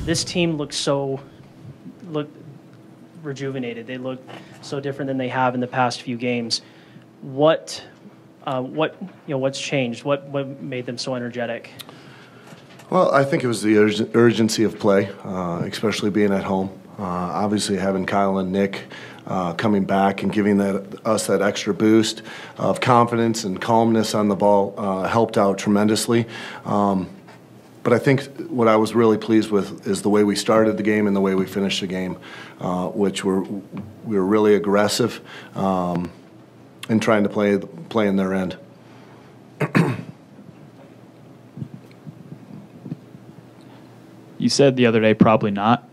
this team looked rejuvenated. They look so different than they have in the past few games. What's changed? What made them so energetic? Well, I think it was the urgency of play, especially being at home. Obviously, having Kyle and Nick coming back and giving us that extra boost of confidence and calmness on the ball helped out tremendously. But I think what I was really pleased with is the way we started the game and the way we finished the game, which we were really aggressive and trying to play in their end. You said the other day probably not.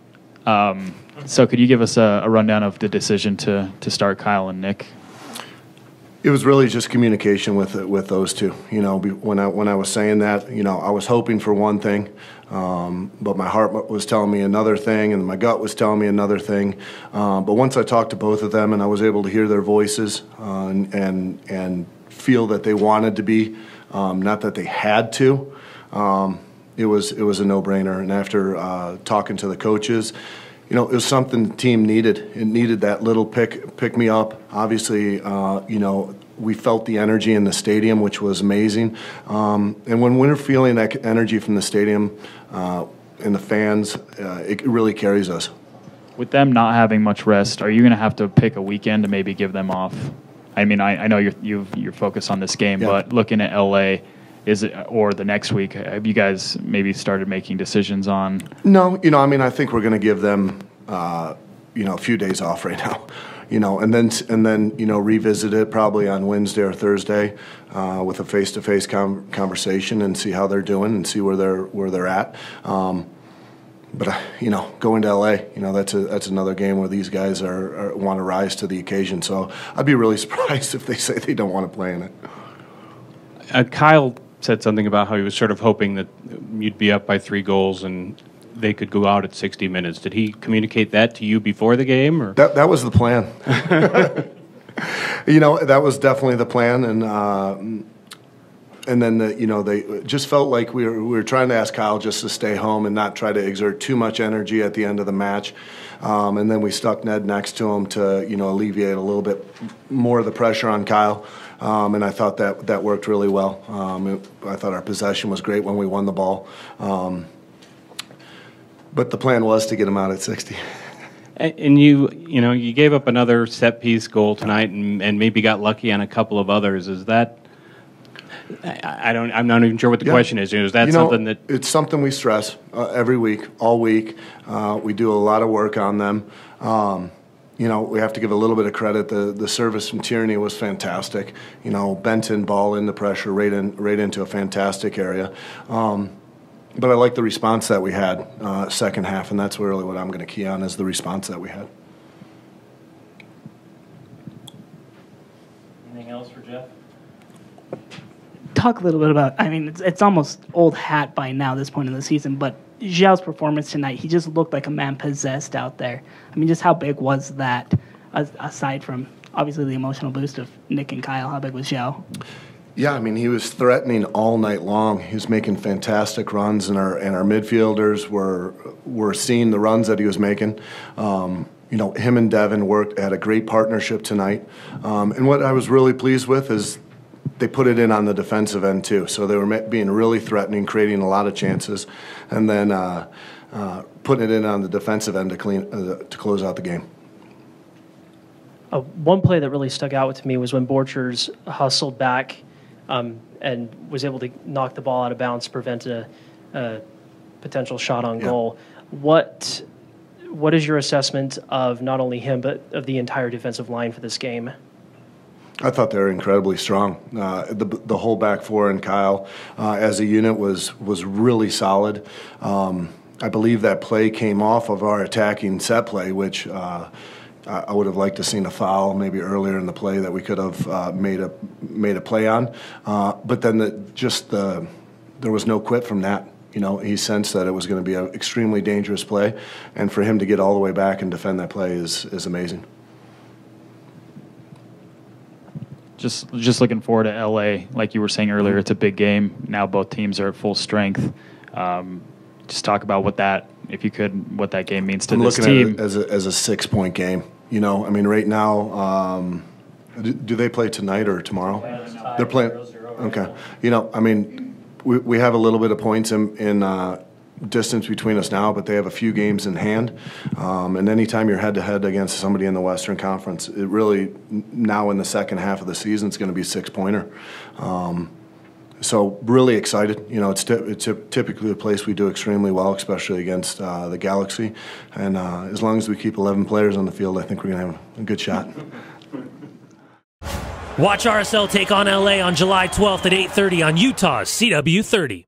So could you give us a rundown of the decision to start Kyle and Nick? It was really just communication with those two. You know, when I was saying that, you know, I was hoping for one thing, but my heart was telling me another thing, and my gut was telling me another thing. But once I talked to both of them, and I was able to hear their voices and feel that they wanted to be, not that they had to, it was a no-brainer. And after talking to the coaches, you know, it was something the team needed. It needed that little pick me up. Obviously, you know, we felt the energy in the stadium, which was amazing. And when we're feeling that energy from the stadium and the fans, it really carries us. With them not having much rest, are you going to have to pick a weekend to maybe give them off? I mean, I know you're focused on this game, but looking at LA, is it, or the next week, have you guys maybe started making decisions on? No, you know, I mean, I think we're going to give them, you know, a few days off right now, you know, and then you know, revisit it probably on Wednesday or Thursday with a face-to-face conversation and see how they're doing and see where they're at. But you know, going to LA, you know, that's another game where these guys want to rise to the occasion. So I'd be really surprised if they say they don't want to play in it. Kyle said something about how he was sort of hoping that you'd be up by 3 goals and they could go out at 60 minutes. Did he communicate that to you before the game? Or? That was the plan. You know, that was definitely the plan, and then you know, they just felt like we were trying to ask Kyle just to stay home and not try to exert too much energy at the end of the match. And then we stuck Ned next to him to, you know, alleviate a little bit more of the pressure on Kyle. And I thought that worked really well. I thought our possession was great when we won the ball. But the plan was to get him out at 60. And you gave up another set piece goal tonight, and maybe got lucky on a couple of others. Is that? I'm not even sure what the question is. Is that something that? It's something we stress every week, all week. We do a lot of work on them. You know, we have to give a little bit of credit. The service from Tierney was fantastic. You know, Benton ball in the pressure right into a fantastic area. But I like the response that we had second half, and that's really what I'm going to key on is the response that we had. Anything else for Jeff? Talk a little bit about, I mean, it's almost old hat by now, this point in the season, but Zhao's performance tonight, he just looked like a man possessed out there. I mean, just how big was that, aside from, obviously, the emotional boost of Nick and Kyle? How big was Zhao? Yeah, I mean, he was threatening all night long. He was making fantastic runs, and our midfielders were seeing the runs that he was making. You know, him and Devin had a great partnership tonight. And what I was really pleased with is they put it in on the defensive end too. So they were being really threatening, creating a lot of chances, and then putting it in on the defensive end to close out the game. One play that really stuck out to me was when Borchers hustled back and was able to knock the ball out of bounds, prevent a potential shot on goal. What is your assessment of not only him but of the entire defensive line for this game? I thought they were incredibly strong. The whole back four and Kyle as a unit was really solid. I believe that play came off of our attacking set play, which I would have liked to seen a foul maybe earlier in the play that we could have made a play on. But then there was no quit from that. You know, he sensed that it was going to be an extremely dangerous play, and for him to get all the way back and defend that play is amazing. Just looking forward to LA. Like you were saying earlier, it's a big game. Now both teams are at full strength. just talk about what that, if you could, what that game means to I'm this looking team. at it as a 6-point game. You know, I mean, right now, do they play tonight or tomorrow? They're playing. Okay. You know, I mean, we have a little bit of points in distance between us now, but they have a few games in hand. And anytime you're head-to-head against somebody in the Western Conference, it really, now in the second half of the season, it's going to be a 6-pointer. So really excited. You know, it's typically a place we do extremely well, especially against the Galaxy. And as long as we keep 11 players on the field, I think we're going to have a good shot. Watch RSL take on LA on July 12th at 8:30 on Utah's CW30.